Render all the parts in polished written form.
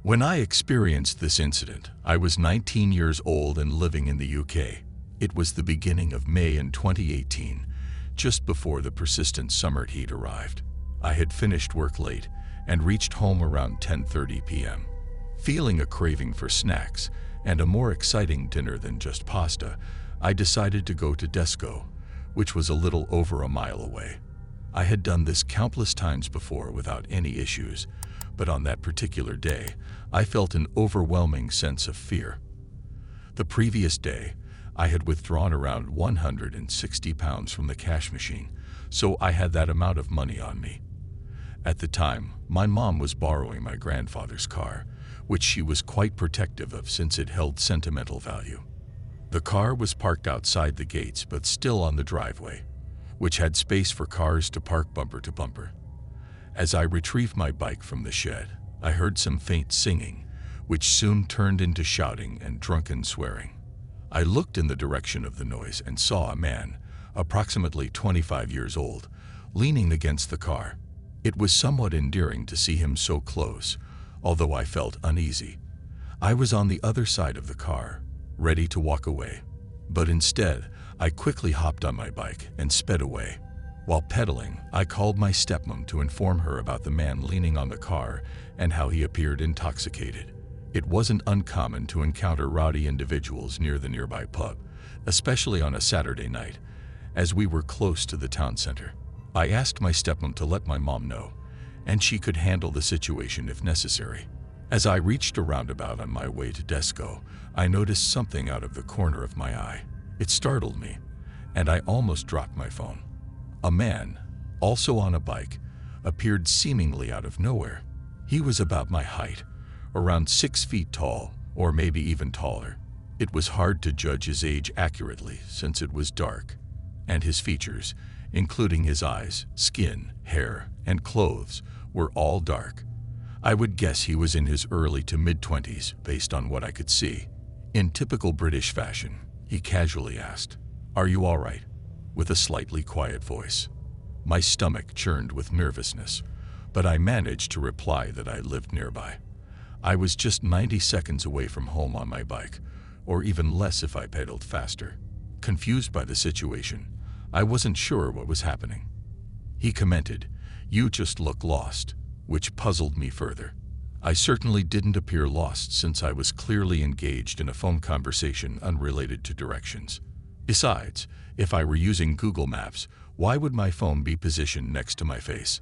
When I experienced this incident, I was 19 years old and living in the UK. It was the beginning of May in 2018, just before the persistent summer heat arrived. I had finished work late and reached home around 10:30 p.m. Feeling a craving for snacks and a more exciting dinner than just pasta, I decided to go to Tesco, which was a little over a mile away. I had done this countless times before without any issues, but on that particular day, I felt an overwhelming sense of fear. The previous day, I had withdrawn around 160 pounds from the cash machine, so I had that amount of money on me. At the time, my mom was borrowing my grandfather's car, which she was quite protective of since it held sentimental value. The car was parked outside the gates but still on the driveway, which had space for cars to park bumper to bumper. As I retrieved my bike from the shed, I heard some faint singing, which soon turned into shouting and drunken swearing. I looked in the direction of the noise and saw a man, approximately 25 years old, leaning against the car. It was somewhat endearing to see him so close, although I felt uneasy. I was on the other side of the car, ready to walk away, but instead, I quickly hopped on my bike and sped away. While pedaling, I called my stepmom to inform her about the man leaning on the car and how he appeared intoxicated. It wasn't uncommon to encounter rowdy individuals near the nearby pub, especially on a Saturday night, as we were close to the town center. I asked my stepmom to let my mom know, and she could handle the situation if necessary. As I reached a roundabout on my way to Tesco, I noticed something out of the corner of my eye. It startled me, and I almost dropped my phone. A man, also on a bike, appeared seemingly out of nowhere. He was about my height, around 6 feet tall, or maybe even taller. It was hard to judge his age accurately since it was dark, and his features, including his eyes, skin, hair, and clothes, were all dark. I would guess he was in his early to mid-20s based on what I could see. In typical British fashion, he casually asked, "Are you all right?" with a slightly quiet voice. My stomach churned with nervousness, but I managed to reply that I lived nearby. I was just 90 seconds away from home on my bike, or even less if I pedaled faster. Confused by the situation, I wasn't sure what was happening. He commented, "You just look lost," which puzzled me further. I certainly didn't appear lost since I was clearly engaged in a phone conversation unrelated to directions. Besides, if I were using Google Maps, why would my phone be positioned next to my face?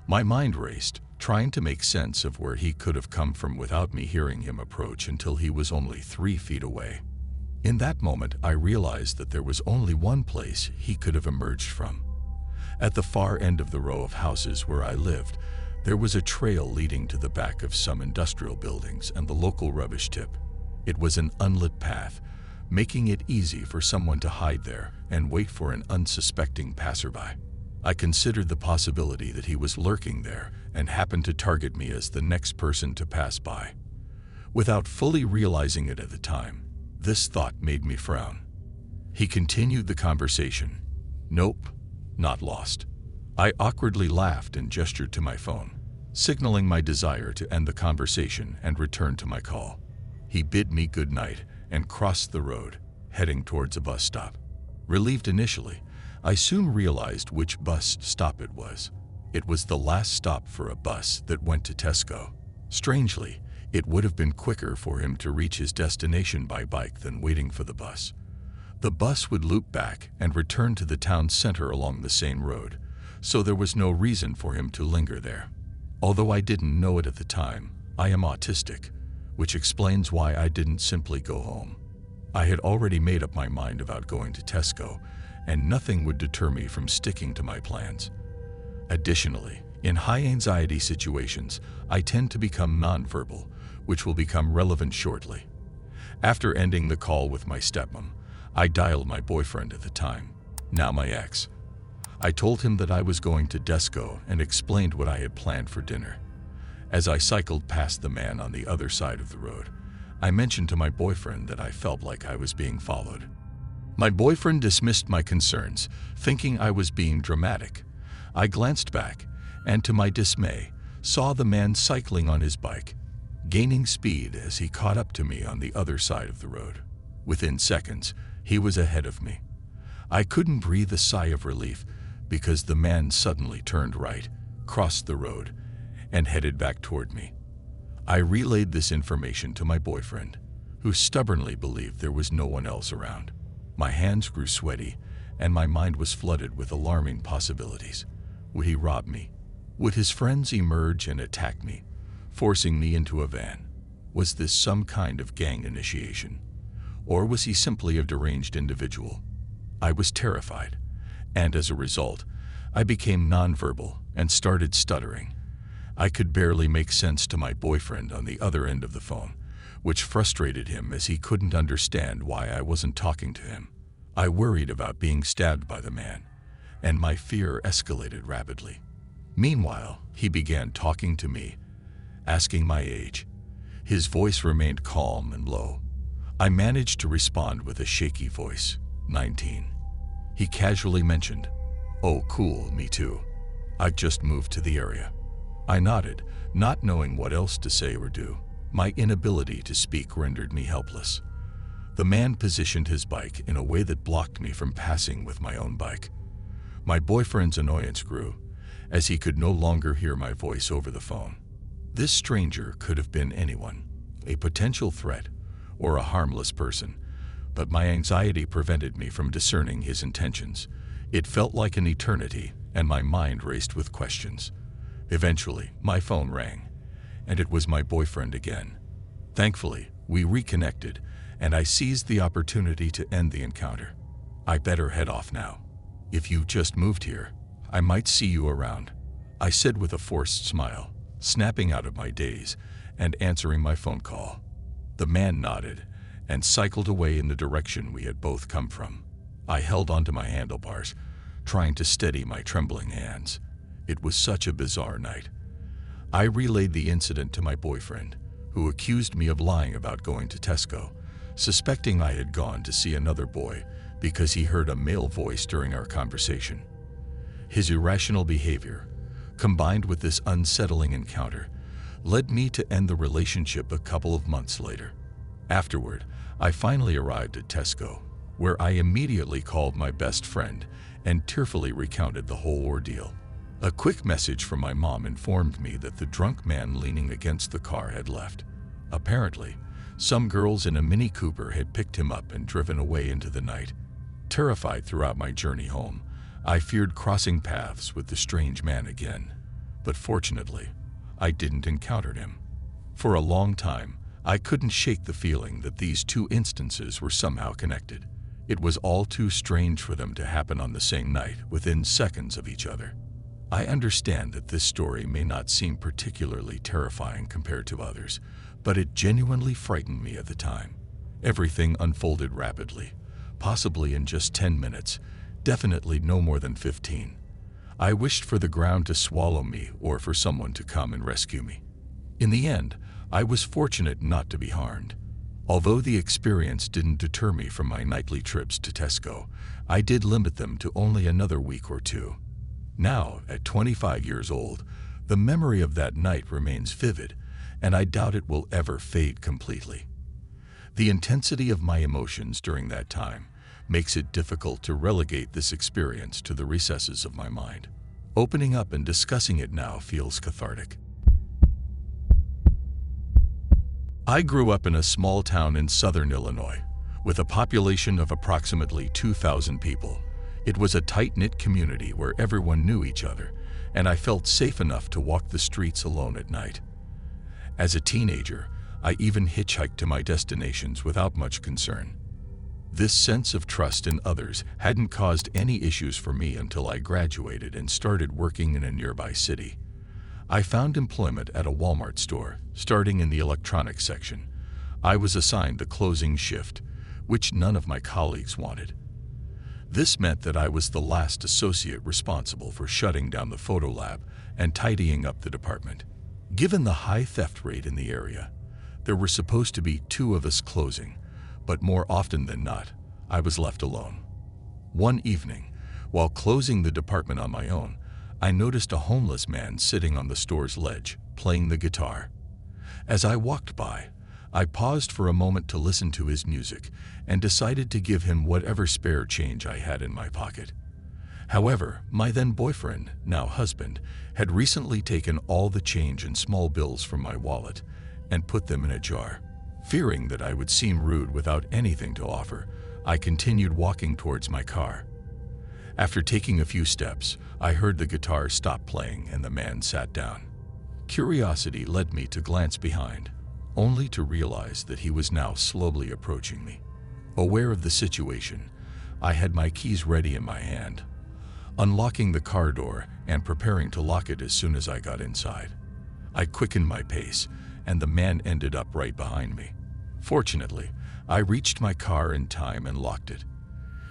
My mind raced, trying to make sense of where he could have come from without me hearing him approach until he was only 3 feet away. In that moment, I realized that there was only one place he could have emerged from. At the far end of the row of houses where I lived, there was a trail leading to the back of some industrial buildings and the local rubbish tip. It was an unlit path, making it easy for someone to hide there and wait for an unsuspecting passerby. I considered the possibility that he was lurking there and happened to target me as the next person to pass by. Without fully realizing it at the time, this thought made me frown. He continued the conversation. "Nope, not lost." I awkwardly laughed and gestured to my phone, signaling my desire to end the conversation and return to my call. He bid me good night and crossed the road, heading towards a bus stop. Relieved initially, I soon realized which bus stop it was. It was the last stop for a bus that went to Tesco. Strangely, it would have been quicker for him to reach his destination by bike than waiting for the bus. The bus would loop back and return to the town center along the same road, so there was no reason for him to linger there. Although I didn't know it at the time, I am autistic, which explains why I didn't simply go home. I had already made up my mind about going to Tesco, and nothing would deter me from sticking to my plans. Additionally, in high-anxiety situations, I tend to become nonverbal, which will become relevant shortly. After ending the call with my stepmom, I dialed my boyfriend at the time, now my ex. I told him that I was going to Tesco and explained what I had planned for dinner. As I cycled past the man on the other side of the road, I mentioned to my boyfriend that I felt like I was being followed. My boyfriend dismissed my concerns, thinking I was being dramatic. I glanced back, and to my dismay, saw the man cycling on his bike. gaining speed as he caught up to me on the other side of the road. Within seconds, he was ahead of me. I couldn't breathe a sigh of relief because the man suddenly turned right, crossed the road, and headed back toward me. I relayed this information to my boyfriend, who stubbornly believed there was no one else around. My hands grew sweaty, and my mind was flooded with alarming possibilities. Would he rob me? Would his friends emerge and attack me, forcing me into a van? Was this some kind of gang initiation? Or was he simply a deranged individual? I was terrified, and as a result, I became nonverbal and started stuttering. I could barely make sense to my boyfriend on the other end of the phone, which frustrated him as he couldn't understand why I wasn't talking to him. I worried about being stabbed by the man, and my fear escalated rapidly. Meanwhile, he began talking to me, asking my age. His voice remained calm and low. I managed to respond with a shaky voice, 19. He casually mentioned, "Oh, cool, me too. I just moved to the area." I nodded, not knowing what else to say or do. My inability to speak rendered me helpless. The man positioned his bike in a way that blocked me from passing with my own bike. My boyfriend's annoyance grew, as he could no longer hear my voice over the phone. This stranger could have been anyone, a potential threat, or a harmless person, but my anxiety prevented me from discerning his intentions. It felt like an eternity, and my mind raced with questions. Eventually, my phone rang, and it was my boyfriend again. Thankfully, we reconnected, and I seized the opportunity to end the encounter. "I better head off now. If you just moved here, I might see you around," I said with a forced smile, snapping out of my daze and answering my phone call. The man nodded and cycled away in the direction we had both come from. I held onto my handlebars, trying to steady my trembling hands. It was such a bizarre night. I relayed the incident to my boyfriend, who accused me of lying about going to Tesco, suspecting I had gone to see another boy because he heard a male voice during our conversation. His irrational behavior, combined with this unsettling encounter, led me to end the relationship a couple of months later. Afterward, I finally arrived at Tesco, where I immediately called my best friend and tearfully recounted the whole ordeal. A quick message from my mom informed me that the drunk man leaning against the car had left. Apparently, some girls in a Mini Cooper had picked him up and driven away into the night. Terrified throughout my journey home, I feared crossing paths with the strange man again. But fortunately, I didn't encounter him. For a long time, I couldn't shake the feeling that these two instances were somehow connected. It was all too strange for them to happen on the same night, within seconds of each other. I understand that this story may not seem particularly terrifying compared to others, but it genuinely frightened me at the time. Everything unfolded rapidly, possibly in just 10 minutes, definitely no more than 15. I wished for the ground to swallow me or for someone to come and rescue me. In the end, I was fortunate not to be harmed. Although the experience didn't deter me from my nightly trips to Tesco, I did limit them to only another week or two. Now, at 25 years old, the memory of that night remains vivid, and I doubt it will ever fade completely. The intensity of my emotions during that time makes it difficult to relegate this experience to the recesses of my mind. Opening up and discussing it now feels cathartic. I grew up in a small town in southern Illinois, with a population of approximately 2,000 people. It was a tight-knit community where everyone knew each other, and I felt safe enough to walk the streets alone at night. As a teenager, I even hitchhiked to my destinations without much concern. This sense of trust in others hadn't caused any issues for me until I graduated and started working in a nearby city. I found employment at a Walmart store, starting in the electronics section. I was assigned the closing shift, which none of my colleagues wanted. This meant that I was the last associate responsible for shutting down the photo lab and tidying up the department. Given the high theft rate in the area, there were supposed to be 2 of us closing, but more often than not, I was left alone. One evening, while closing the department on my own, I noticed a homeless man sitting on the store's ledge, playing the guitar. As I walked by, I paused for a moment to listen to his music and decided to give him whatever spare change I had in my pocket. However, my then boyfriend, now husband, had recently taken all the change and small bills from my wallet and put them in a jar. Fearing that I would seem rude without anything to offer, I continued walking towards my car. After taking a few steps, I heard the guitar stop playing and the man sat down. Curiosity led me to glance behind, only to realize that he was now slowly approaching me. Aware of the situation, I had my keys ready in my hand, unlocking the car door and preparing to lock it as soon as I got inside. I quickened my pace, and the man ended up right behind me. Fortunately, I reached my car in time and locked it.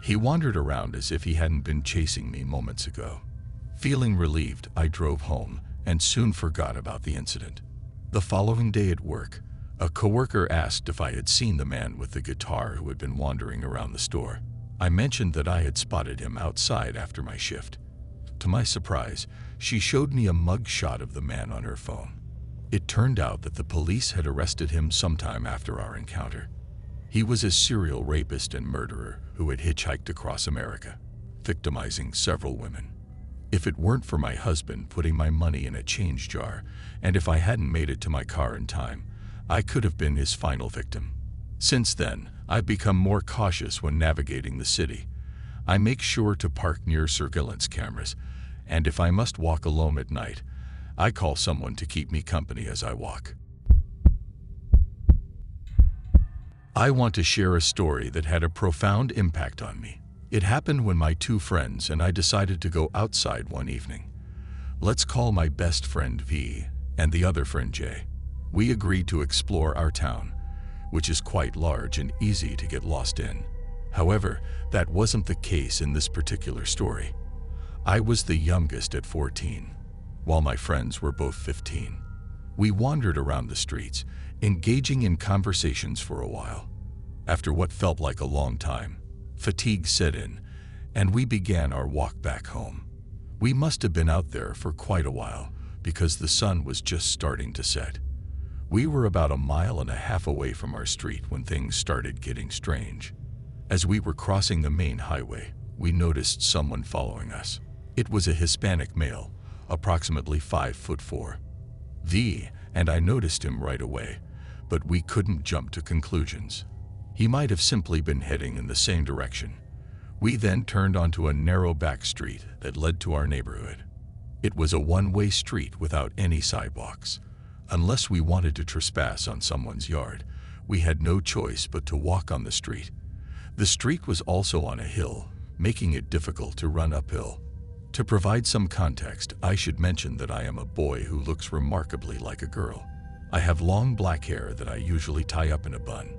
He wandered around as if he hadn't been chasing me moments ago. Feeling relieved, I drove home and soon forgot about the incident. The following day at work, a coworker asked if I had seen the man with the guitar who had been wandering around the store. I mentioned that I had spotted him outside after my shift. To my surprise, she showed me a mug shot of the man on her phone. It turned out that the police had arrested him sometime after our encounter. He was a serial rapist and murderer who had hitchhiked across America, victimizing several women. If it weren't for my husband putting my money in a change jar, and if I hadn't made it to my car in time, I could have been his final victim. Since then, I've become more cautious when navigating the city. I make sure to park near surveillance cameras, and if I must walk alone at night, I call someone to keep me company as I walk. I want to share a story that had a profound impact on me. It happened when my two friends and I decided to go outside one evening. Let's call my best friend V and the other friend J. We agreed to explore our town, which is quite large and easy to get lost in. However, that wasn't the case in this particular story. I was the youngest at 14, while my friends were both 15. We wandered around the streets, engaging in conversations for a while. After what felt like a long time, fatigue set in, and we began our walk back home. We must have been out there for quite a while because the sun was just starting to set. We were about 1.5 miles away from our street when things started getting strange. As we were crossing the main highway, we noticed someone following us. It was a Hispanic male, approximately 5'4". V and I noticed him right away, but we couldn't jump to conclusions. He might have simply been heading in the same direction. We then turned onto a narrow back street that led to our neighborhood. It was a one-way street without any sidewalks. Unless we wanted to trespass on someone's yard, we had no choice but to walk on the street. The street was also on a hill, making it difficult to run uphill. To provide some context, I should mention that I am a boy who looks remarkably like a girl. I have long black hair that I usually tie up in a bun.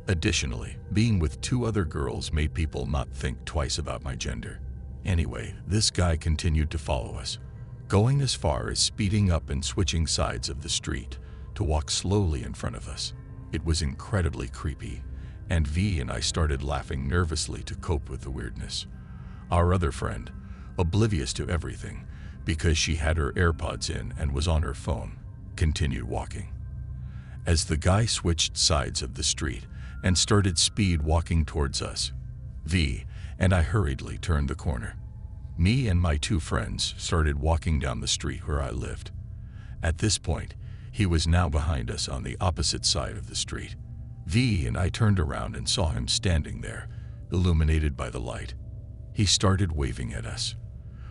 Additionally, being with two other girls made people not think twice about my gender. Anyway, this guy continued to follow us, going as far as speeding up and switching sides of the street to walk slowly in front of us. It was incredibly creepy, and V and I started laughing nervously to cope with the weirdness. Our other friend, oblivious to everything because she had her AirPods in and was on her phone, continued walking. As the guy switched sides of the street and started speed walking towards us, V and I hurriedly turned the corner. Me and my two friends started walking down the street where I lived. At this point, he was now behind us on the opposite side of the street. V and I turned around and saw him standing there, illuminated by the light. He started waving at us.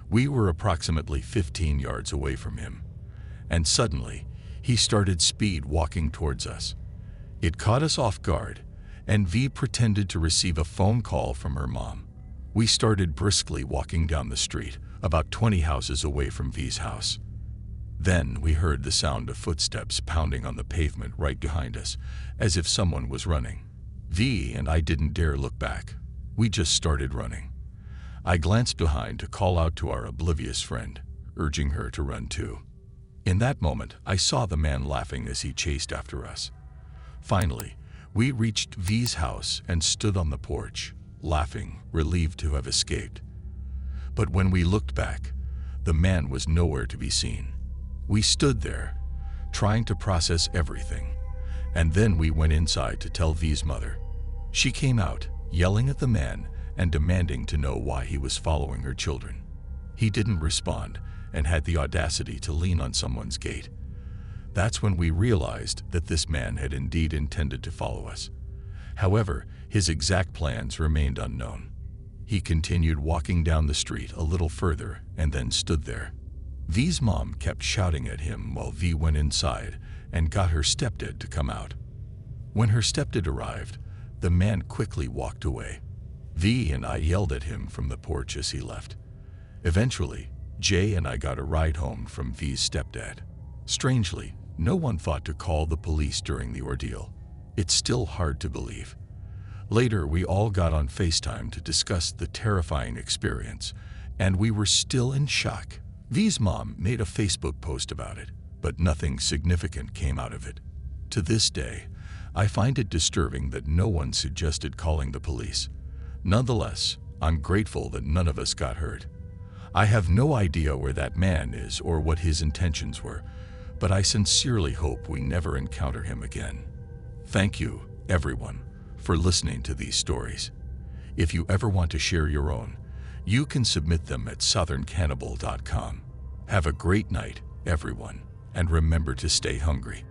We were approximately 15 yards away from him, and suddenly, he started speed walking towards us. It caught us off guard, and V pretended to receive a phone call from her mom. We started briskly walking down the street, about 20 houses away from V's house. Then we heard the sound of footsteps pounding on the pavement right behind us, as if someone was running. V and I didn't dare look back. We just started running. I glanced behind to call out to our oblivious friend, urging her to run too. In that moment, I saw the man laughing as he chased after us. Finally, we reached V's house and stood on the porch, laughing, relieved to have escaped. But when we looked back, the man was nowhere to be seen. We stood there, trying to process everything. And then we went inside to tell V's mother. She came out, yelling at the man and demanding to know why he was following her children. He didn't respond and had the audacity to lean on someone's gate. That's when we realized that this man had indeed intended to follow us. However, his exact plans remained unknown. He continued walking down the street a little further and then stood there. V's mom kept shouting at him while V went inside and got her stepdad to come out. When her stepdad arrived, the man quickly walked away. V and I yelled at him from the porch as he left. Eventually, Jay and I got a ride home from V's stepdad. Strangely, no one thought to call the police during the ordeal. It's still hard to believe. Later, we all got on FaceTime to discuss the terrifying experience, and we were still in shock. V's mom made a Facebook post about it, but nothing significant came out of it. To this day, I find it disturbing that no one suggested calling the police. Nonetheless, I'm grateful that none of us got hurt. I have no idea where that man is or what his intentions were, but I sincerely hope we never encounter him again. Thank you, everyone, for listening to these stories. If you ever want to share your own, you can submit them at southerncannibal.com. Have a great night, everyone, and remember to stay hungry.